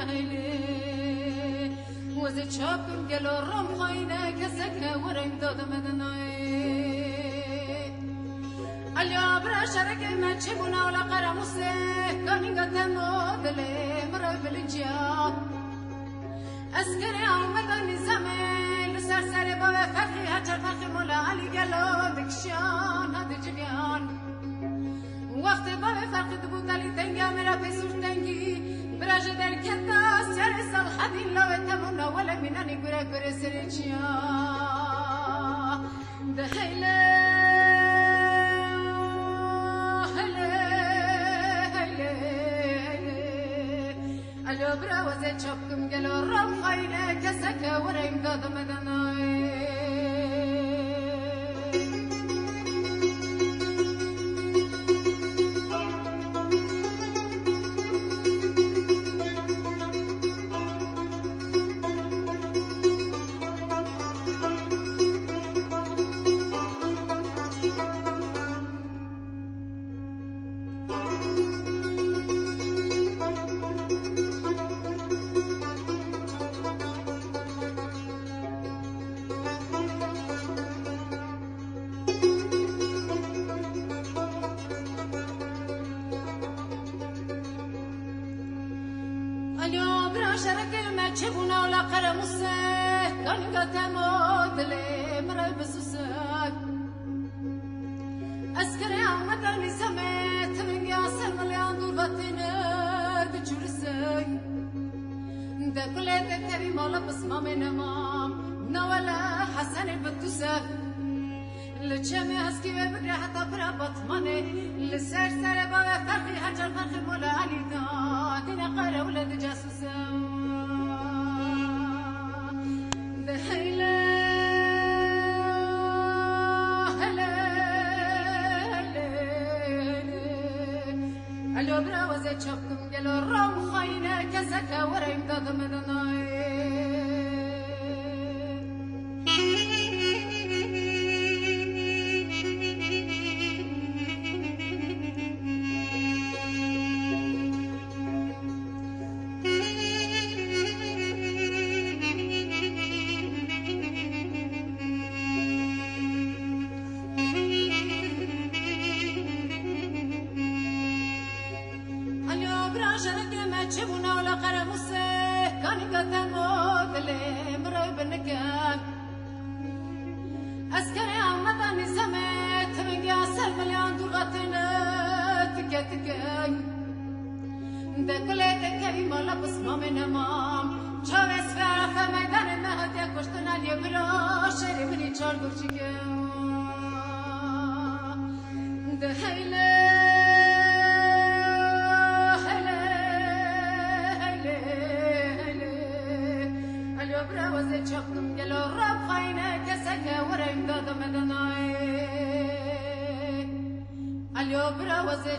دهلی وز چاپم گلو رم خاینه کسک ورم دادم دنای الیا برا شرک من چه بنا ولا قرموسه کانینگا تمو دلی مرای بلجیا اسکری آمد نظامه لسر سر با فرقی هچر فرقی مولا علی گلو دکشان هد جلیان وقت با فرقی دبو دلی تنگا مرا پیسور تنگی براج در کتا سر صلحدین لو تمونا ولا منانی گره گره سر چیا دهیله الو برا وزه چپکم گلو رم خاینه کسک ورم دادم دنای لسر سر با فرقی هجر فرقی مولا علی دادین قره ولد جاسوسم دهیله هله الو برا وزه چپکم گلو رم خاینه کسک ورم دادم دنای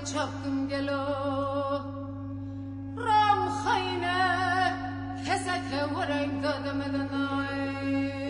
چپکم گلو رام خاینه کسک ورم دادم دنای